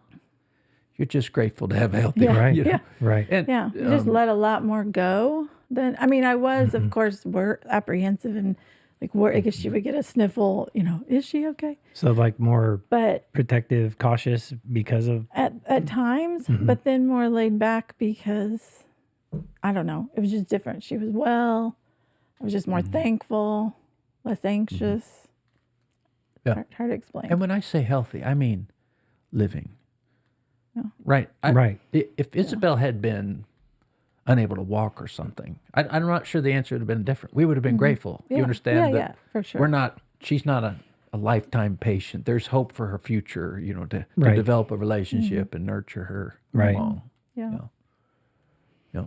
you're just grateful to have a healthy Yeah. Right. you know? Yeah. Right. And, Yeah. You just let a lot more go than, I mean, I was, of course, apprehensive and like, I guess she would get a sniffle, you know, is she okay? So like more But protective, cautious because of at times, but then more laid back because I don't know. It was just different. She was well. I was just more thankful, less anxious. Yeah. Hard to explain. and when I say healthy, I mean living. Yeah. Right. Right. If Isabel had been unable to walk or something, I'm not sure the answer would have been different. We would have been grateful. Yeah. You understand? Yeah, that for sure. she's not a lifetime patient. There's hope for her future, you know, to Right. develop a relationship and nurture her Right. along. yeah. Yeah.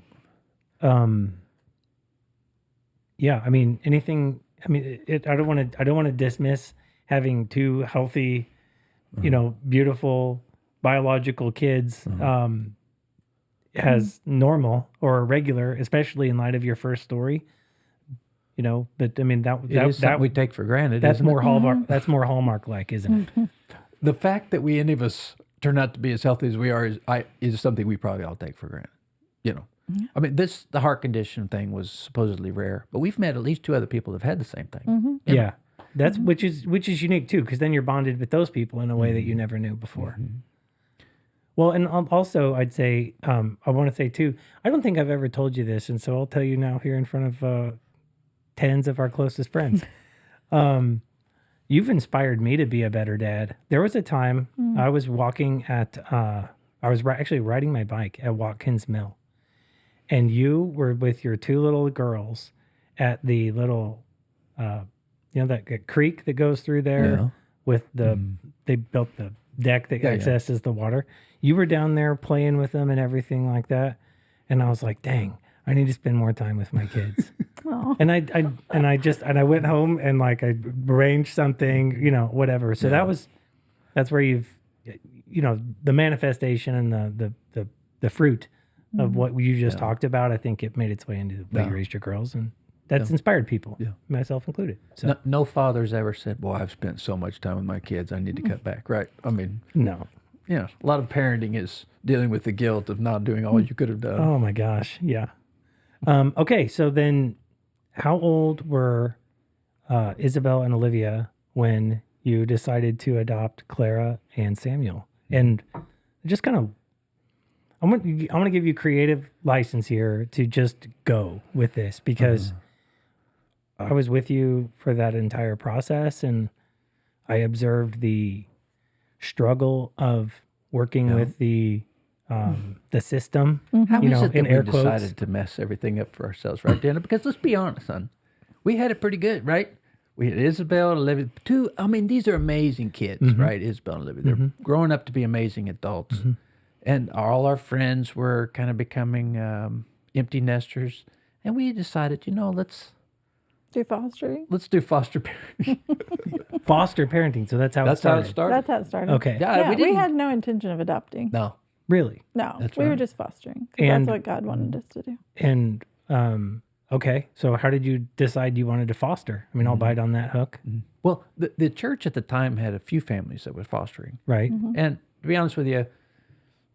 Yeah, I mean, anything. I mean, I don't want to dismiss having two healthy, you know, beautiful biological kids as normal or regular, especially in light of your first story. You know, but I mean It is something we take for granted. that's isn't it? more Hallmark. That's more Hallmark like, isn't it? The fact that any of us turn out to be as healthy as we are is something we probably all take for granted. You know, I mean, the heart condition thing was supposedly rare, but we've met at least 2 other people that've had the same thing. Yeah, that's which is unique too, because then you're bonded with those people in a way that you never knew before. Well, and also I'd say I want to say too, I don't think I've ever told you this, and so I'll tell you now here in front of tens of our closest friends. You've inspired me to be a better dad. There was a time I was walking at, I was actually riding my bike at Watkins Mill, and you were with your two little girls at the little, that creek that goes through there with the, they built the deck that accesses the water. You were down there playing with them and everything like that. And I was like, dang, I need to spend more time with my kids. And I went home and like I arranged something, whatever. So that's where you've, the manifestation and the fruit of what you just talked about. I think it made its way into the way you raised your girls, and that's inspired people, myself included. So No father's ever said, "Boy, I've spent so much time with my kids. I need to cut back." Right? I mean, no. A lot of parenting is dealing with the guilt of not doing all you could have done. Oh my gosh, yeah. Okay, so then, how old were Isabel and Olivia when you decided to adopt Clara and Samuel? And just kind of, I want to give you creative license here to just go with this, because I was with you for that entire process, and I observed the struggle of working with the system. How is it in that air we quotes. decided to mess everything up for ourselves, right, Deanna? Because let's be honest, son, we had it pretty good, right? We had Isabel and Olivia. These are amazing kids, right? Isabel and Olivia. They're growing up to be amazing adults. And all our friends were kind of becoming empty nesters. And we decided, let's Do fostering. let's do foster parenting. Foster parenting. So that's how That's it started. how it started. That's how it started. Okay. Yeah, we didn't- had no intention of adopting. No. Really? No, That's we were right. just fostering. 'Cause And- that's what God wanted us to do. And okay, so how did you decide you wanted to foster? I mean, I'll bite on that hook, Well, the church at the time had a few families that were fostering. right? And to be honest with you,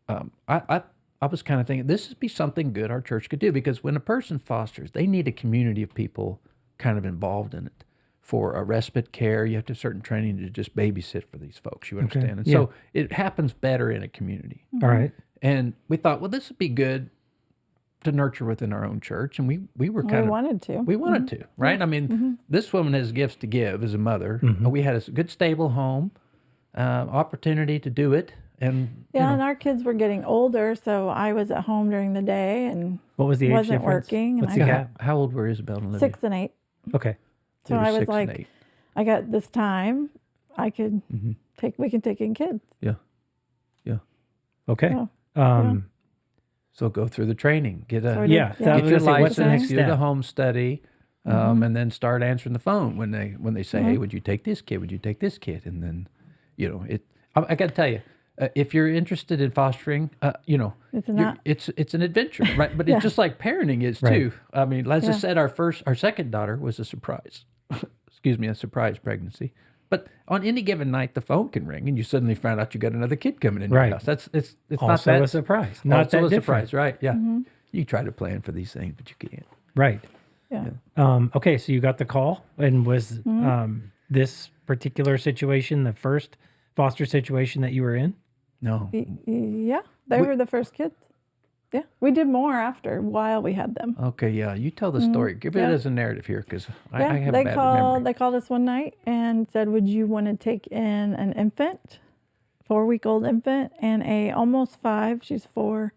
I was kind of thinking this would be something good our church could do, because when a person fosters, they need a community of people kind of involved in it. For a respite care, you have to have certain training to just babysit for these folks, you understand? And so it happens better in a community. All right. And we thought, well, this would be good to nurture within our own church. And we were kind We of... wanted to. We wanted to, right? I mean, this woman has gifts to give as a mother. We had a good, stable home, opportunity to do it. And Yeah, and our kids were getting older, so I was at home during the day and What was the age wasn't difference? working. What's and the I gap? how old were Isabel and Olivia? 6 and 8. Okay. So They were I was 6 and like, 8. I got this time. I could we can take in kids. Yeah. Okay. So, So go through the training. Get So a we did- Yeah. Yeah. So I get was your gonna say, what's the license. next Do the step? home study, and then start answering the phone when they say, "Hey, would you take this kid? Would you take this kid?" And then, I got to tell you, if you're interested in fostering, It's not. it's an adventure, right? But Yeah. it's just like parenting is Right. too. I mean, as I Yeah. said, our second daughter was a surprise. Excuse me, a surprise pregnancy. But on any given night, the phone can ring, and you suddenly find out you got another kid coming in Right. your house. It's not Also that a surprise. Not also that a different. surprise, right? Yeah. You try to plan for these things, but you can't. Right. Yeah. Okay, so you got the call, and was this particular situation the first foster situation that you were in? No. Yeah, they were the first kids. Yeah, we did more after while we had them. Okay, yeah. You tell the story. Give it Yeah. as a narrative here, because I Yeah, have they a bad called. memory. They called us one night and said, "Would you want to take in an infant, 4-week-old infant, and a almost 5? She's 4.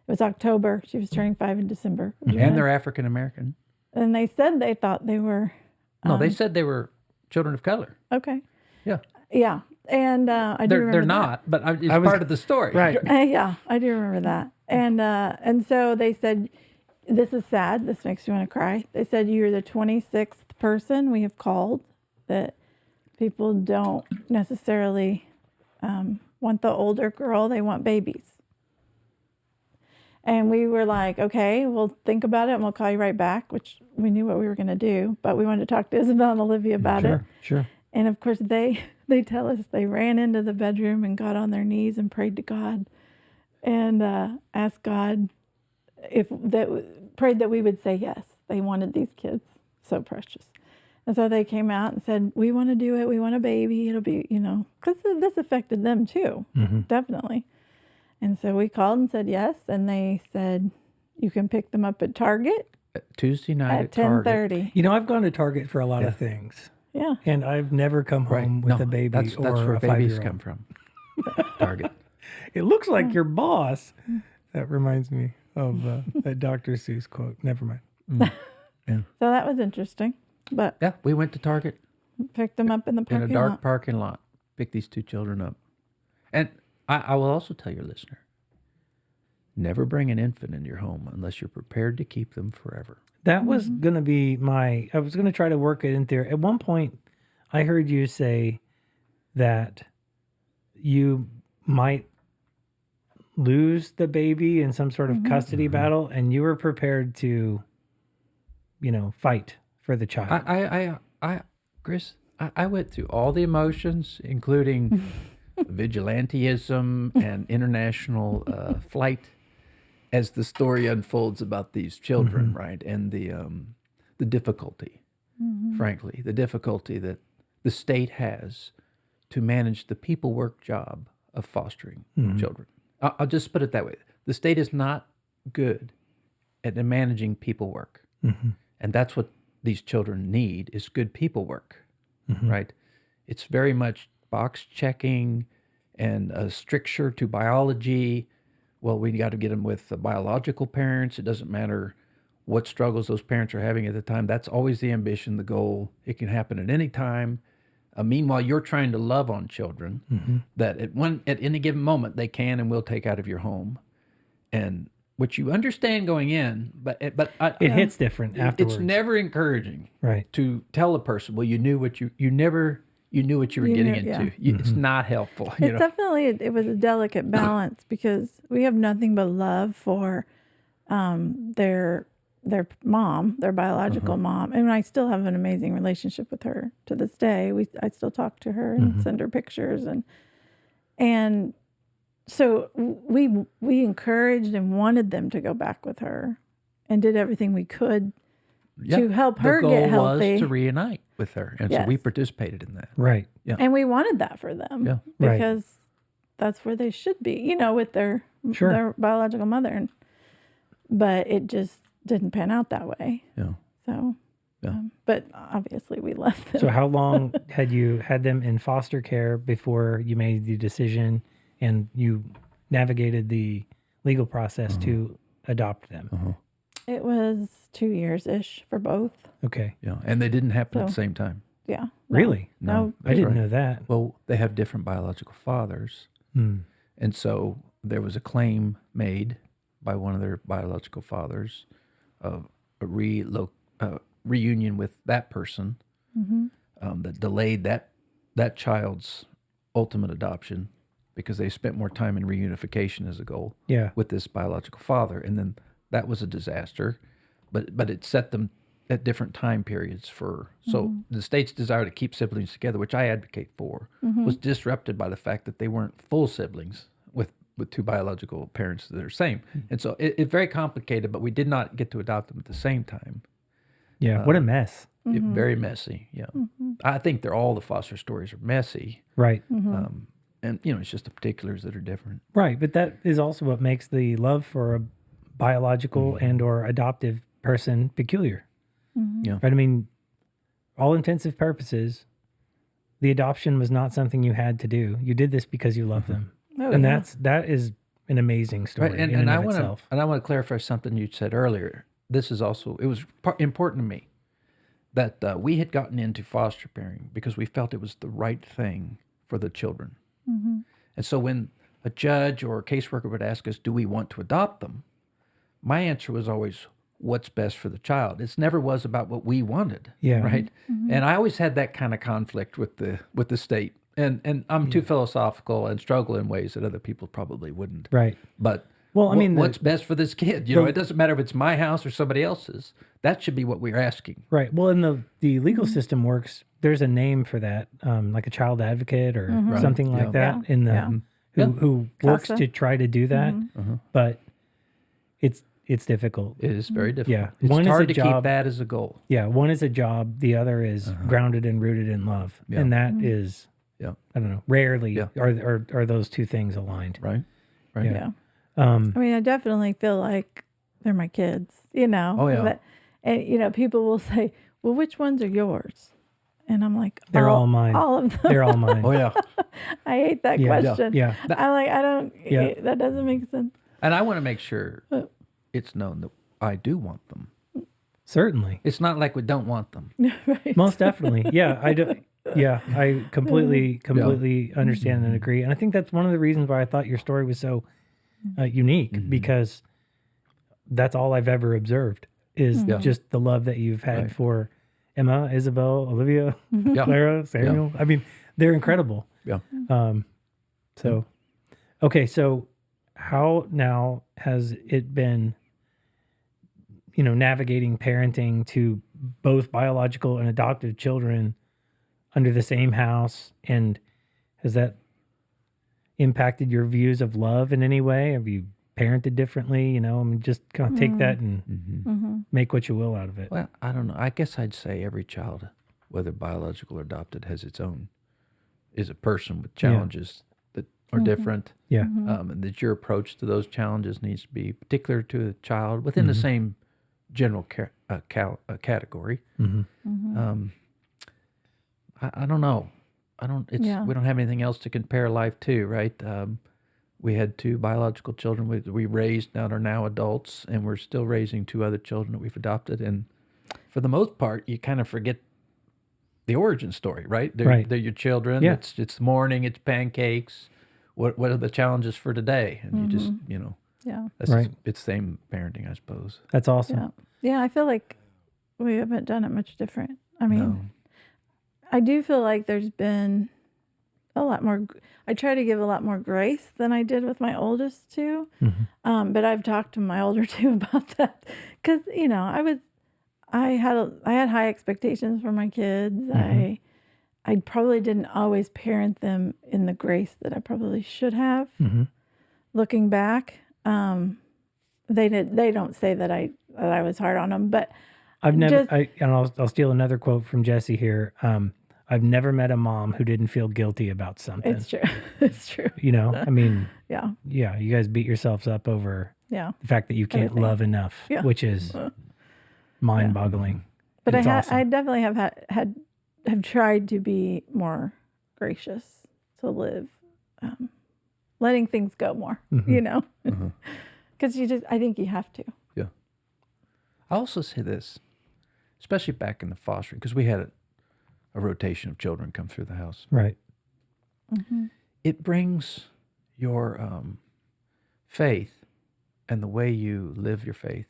It was October. She was turning 5 in December. Would you And wanna-" they're African American. And they said they thought they were No, they said they were children of color. okay. Yeah. Yeah, and I do They're remember that. not, but it's I was- part of the story. Right. Yeah, I do remember that. And so they said, "This is sad. This makes me want to cry." They said, "You're the 26th person we have called that people don't necessarily want the older girl. They want babies." And we were like, "Okay, we'll think about it and we'll call you right back," which we knew what we were going to do, but we wanted to talk to Isabel and Olivia about it. Sure. And of course, they tell us they ran into the bedroom and got on their knees and prayed to God, and asked God prayed that we would say yes. They wanted these kids, so precious. And so they came out and said, "We want to do it. We want a baby. It'll be, because this affected them too, definitely." And so we called and said yes, and they said, "You can pick them up at Target, Tuesday night at 10:30. You know, I've gone to Target for a lot of things, Yeah. and I've never come home with a baby that's or where a babies 5-year-old. come from. Target. It looks like your boss. That reminds me of that Dr. Seuss quote. Never mind. So that was interesting. But Yeah, we went to Target picked them up in the in parking a dark lot. parking lot. Picked these two children up. And I will also tell your listener, never bring an infant in your home unless you're prepared to keep them forever. That was going to be I was going to try to work it in there. At one point, I heard you say that you might lose the baby in some sort of custody battle, and you were prepared to, fight for the child. Chris, I went through all the emotions, including vigilantism and international flight, as the story unfolds about these children, right? And the difficulty, frankly, the difficulty that the state has to manage the people work job of fostering children. I'll just put it that way. The state is not good at managing people work. And that's what these children need, is good people work, right? It's very much box checking and a stricture to biology. Well, we got to get them with the biological parents. It doesn't matter what struggles those parents are having at the time. That's always the ambition, the goal. It can happen at any time. Meanwhile, you're trying to love on children that at any given moment they can and will take out of your home, and which you understand going in, but it hits different afterwards. It's never encouraging, right, to tell a person, well, you knew what you knew what you were getting into. It's not helpful. It's definitely it was a delicate balance because we have nothing but love for their mom, their biological mom, and I still have an amazing relationship with her to this day. I still talk to her and send her pictures, and so we encouraged and wanted them to go back with her, and did everything we could to help her get healthy. The goal was to reunite with her, and so we participated in that. Right. Yeah. And we wanted that for them because that's where they should be, with their biological mother, but it just didn't pan out that way. Yeah. So, but obviously we left them. So how long had you had them in foster care before you made the decision and you navigated the legal process to adopt them? It was 2 years-ish for both. Okay. Yeah, and they didn't happen at the same time. Yeah. Really? No. I didn't know that. Well, they have different biological fathers, and so there was a claim made by one of their biological fathers of a reunion with that person that delayed that child's ultimate adoption because they spent more time in reunification as a goal with this biological father, and then that was a disaster, but it set them at different time periods so the state's desire to keep siblings together, which I advocate for, was disrupted by the fact that they weren't full siblings with two biological parents that are same. And so it's very complicated, but we did not get to adopt them at the same time. Yeah. What a mess. Very messy. Yeah. I think all the foster stories are messy. Right. And it's just the particulars that are different. Right. But that is also what makes the love for a biological and or adoptive person peculiar. Yeah. Right. I mean, all intensive purposes, the adoption was not something you had to do. You did this because you love them. Oh, And that is an amazing story Right. in And and I of want itself. to clarify something you said earlier. This is also, it was important to me that we had gotten into foster parenting because we felt it was the right thing for the children. And so when a judge or a caseworker would ask us, do we want to adopt them? My answer was always, what's best for the child. It never was about what we wanted. Yeah. Right. And I always had that kind of conflict with the state. And I'm too philosophical and struggle in ways that other people probably wouldn't. Right. But Well, I mean, what's best for this kid? It doesn't matter if it's my house or somebody else's. That should be what we're asking. Right. Well, in the legal system works, there's a name for that, like a child advocate or something like that in the who works CASA. to try to do that. But it's difficult. It is very difficult. Yeah. It's One is hard a to job. keep that as a goal. Yeah, one is a job, the other is grounded and rooted in love. Yeah. And that is Yeah. I don't know, rarely are those two things aligned. Right. Yeah. I mean, I definitely feel like they're my kids, Oh, yeah. And, you know, people will say, well, which ones are yours? And I'm like, They're all mine. All of them. They're all mine. Oh yeah. I hate that Yeah, question. yeah. I'm like, I don't, Yeah. that doesn't make sense. And I want to make sure But- it's known that I do want them. Certainly. It's not like we don't want them. Right. Most definitely. Yeah, I do. Yeah, I completely understand and agree. And I think that's one of the reasons why I thought your story was so unique, because that's all I've ever observed is just the love that you've had Right. for Emma, Isabel, Olivia, Yeah. Clara, Samuel. I mean, they're incredible. Yeah. So, okay, so how now has it been, you know, navigating parenting to both biological and adoptive children under the same house? And has that impacted your views of love in any way? Have you parented differently? You know, I mean, just kind of take that and make what you will out of it. Well, I don't know. I guess I'd say every child, whether biological or adopted, has its own, is a person with challenges that are different. Yeah. And that your approach to those challenges needs to be particular to the child within the same general category. I don't know. We don't have anything else to compare life to, right? We had 2 biological children we raised that are now adults, and we're still raising 2 other children that we've adopted. And for the most part, you kind of forget the origin story, right? They're your children. Yeah. It's morning, it's pancakes. What are the challenges for today? And you just, you know, Yeah. that's Right. it's same parenting, I suppose. That's awesome. Yeah. Yeah. I feel like we haven't done it much different. I mean, No. I do feel like there's been a lot more. I try to give a lot more grace than I did with my oldest 2. But I've talked to my older 2 about that because, you know, I had high expectations for my kids. I probably didn't always parent them in the grace that I probably should have. Looking back, they don't say that I was hard on them, but I've never, just- and I'll steal another quote from Jesse here. I've never met a mom who didn't feel guilty about something. it's true. It's true. You know, I mean, Yeah. yeah, you guys beat yourselves up over Yeah. the fact that you can't Everything. love enough, Yeah. which is mind-boggling. But It's I awesome. definitely have tried to be more gracious, to live, letting things go more, you know, because I think you have to. Yeah. I also say this, especially back in the fostering, because we had a rotation of children come through the house. Right. It brings your faith and the way you live your faith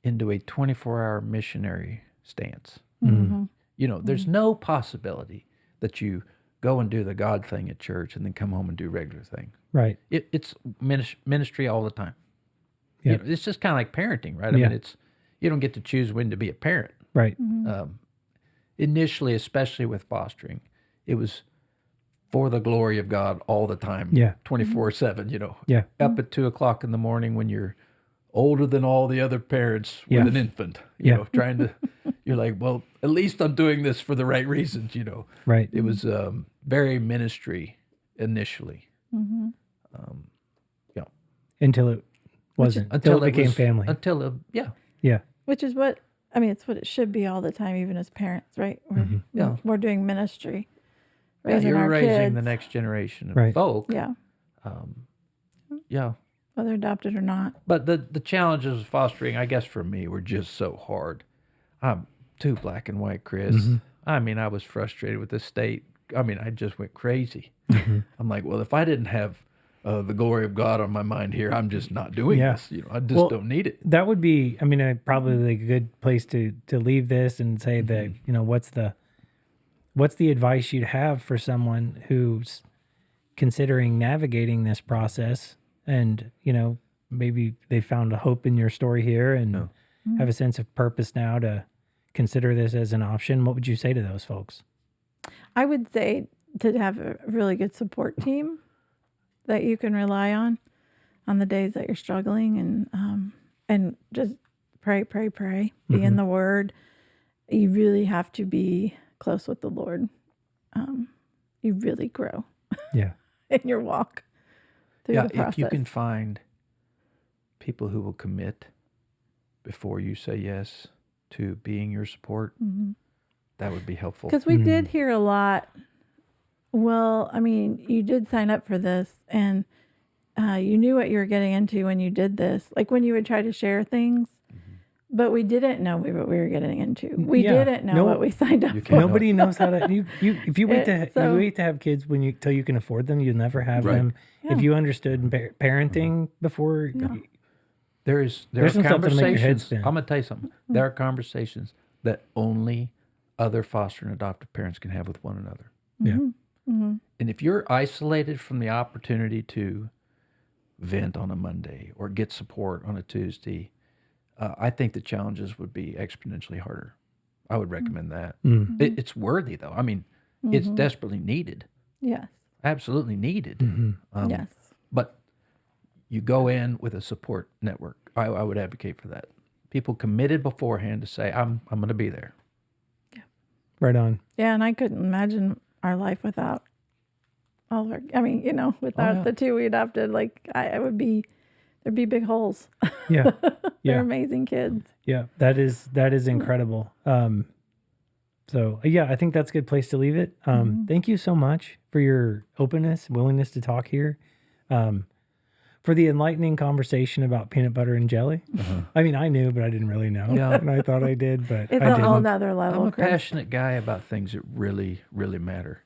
into a 24-hour missionary stance. You know, there's no possibility that you go and do the God thing at church and then come home and do regular thing. Right. It's ministry all the time. Yeah. You know, it's just kind of like parenting, right? Yeah. I mean, you don't get to choose when to be a parent. Right. Initially, especially with fostering, it was for the glory of God all the time. Yeah. 24/7, you know. Yeah. Up at 2:00 in the morning when you're older than all the other parents with Yeah. an infant, you Yeah. know, trying to, you're like, well, at least I'm doing this for the right reasons, you know. Right. It was very ministry initially. Yeah. Until it wasn't. Until it became was- family. Yeah. Yeah. Which is what it's what it should be all the time, even as parents, right? Yeah. We're doing ministry, Yeah, raising you're our raising kids. the next generation of Right. folk. Yeah, Yeah. whether adopted or not. But the challenges of fostering, I guess for me, were just so hard. I'm too black and white, Chris. I mean, I was frustrated with the state. I mean, I just went crazy. I'm like, well, if I didn't have the glory of God on my mind here, I'm just not doing Yeah. this. You know, I just don't need it. That would be, I mean, probably a good place to leave this and say that, you know, what's the advice you'd have for someone who's considering navigating this process and, you know, maybe they found a hope in your story here and have a sense of purpose now to consider this as an option. What would you say to those folks? I would say to have a really good support team that you can rely on the days that you're struggling, and just pray, be in the Word. You really have to be close with the Lord. You really grow Yeah. in your walk through Yeah, the process. if you can find people who will commit before you say yes, to being your support, that would be helpful. Because we did hear a lot. Well, I mean, you did sign up for this, and you knew what you were getting into when you did this. Like when you would try to share things, but we didn't know what we were getting into. We didn't know what we signed up for. Nobody knows how to. If you wait So- you wait to have kids till you can afford them, you'll never have them. Yeah. If you understood parenting before, There There's are some stuff that'll make your head conversations. spin. I'm gonna tell you something. There are conversations that only other foster and adoptive parents can have with one another. yeah, And if you're isolated from the opportunity to vent on a Monday or get support on a Tuesday, I think the challenges would be exponentially harder. I would recommend that. It's worthy, though. I mean, it's desperately needed, Yes. absolutely needed. Yes. But you go in with a support network. I would advocate for that. People committed beforehand to say, I'm going to be there. right on. Yeah, and I couldn't imagine our life without all of our, I mean, without the two we adopted. Like, there'd be big holes. Yeah, They're yeah, amazing kids. yeah. That is incredible. So yeah, I think that's a good place to leave it. Thank you so much for your openness, willingness to talk here. For the enlightening conversation about peanut butter and jelly. I mean, I knew, but I didn't really know. Yeah. And I thought I did, but It's I a didn't. whole nother level. I'm a Chris. passionate guy about things that really, really matter.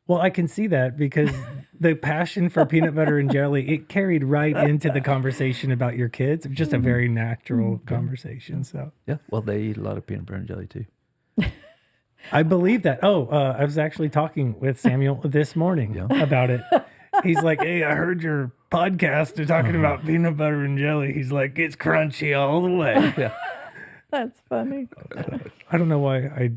Well, I can see that because the passion for peanut butter and jelly, it carried right into the conversation about your kids. It was just a very natural conversation. So Yeah, well, they eat a lot of peanut butter and jelly too. I believe that. I was actually talking with Samuel this morning about it. He's like, hey, I heard your podcast. They're talking about peanut butter and jelly. He's like, it's crunchy all the way. Yeah. That's funny. I don't know why I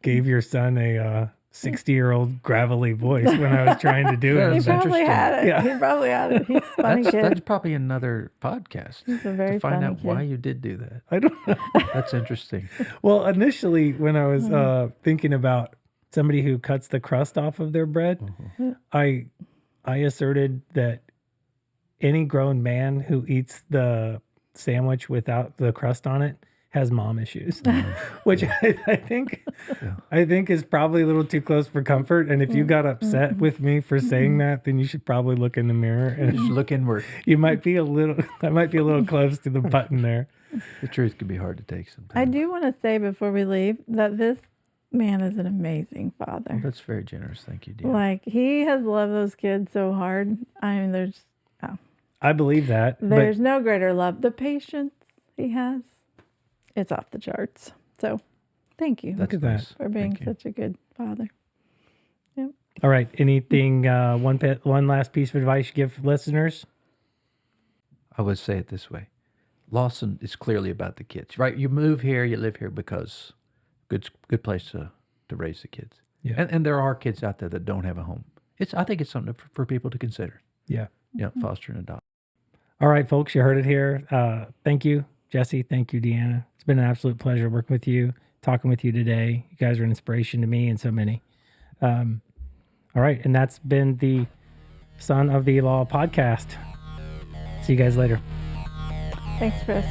gave your son a 60-year-old gravelly voice when I was trying to do it. He That's probably interesting. had it. Yeah. He probably had it. He's a funny That's kid. probably another podcast He's a very to find funny out kid. why you did do that. I don't know. That's interesting. Well, initially, when I was thinking about somebody who cuts the crust off of their bread, I asserted that any grown man who eats the sandwich without the crust on it has mom issues, which I think is probably a little too close for comfort. And if you got upset with me for saying that, then you should probably look in the mirror and Just look inward. you might be a little. I might be a little close to the button there. The truth can be hard to take sometimes. I do want to say before we leave that this man is an amazing father. That's very generous. Thank you, dear. Like, he has loved those kids so hard. I mean, I believe that, there's no greater love. The patience he has, it's off the charts. So thank you That's at that. nice. for being Thank you. such a good father. Yep. All right. Anything? One last piece of advice you give listeners? I would say it this way. Lawson is clearly about the kids, right? You move here, you live here because good place to raise the kids. Yeah. And there are kids out there that don't have a home. I think it's something for people to consider. Yeah. Yeah, foster and adopt. All right, folks, you heard it here. Thank you, Jesse. Thank you, Deanna. It's been an absolute pleasure working with you, talking with you today. You guys are an inspiration to me and so many. All right, and that's been the Son of the Law podcast. See you guys later. Thanks, Chris.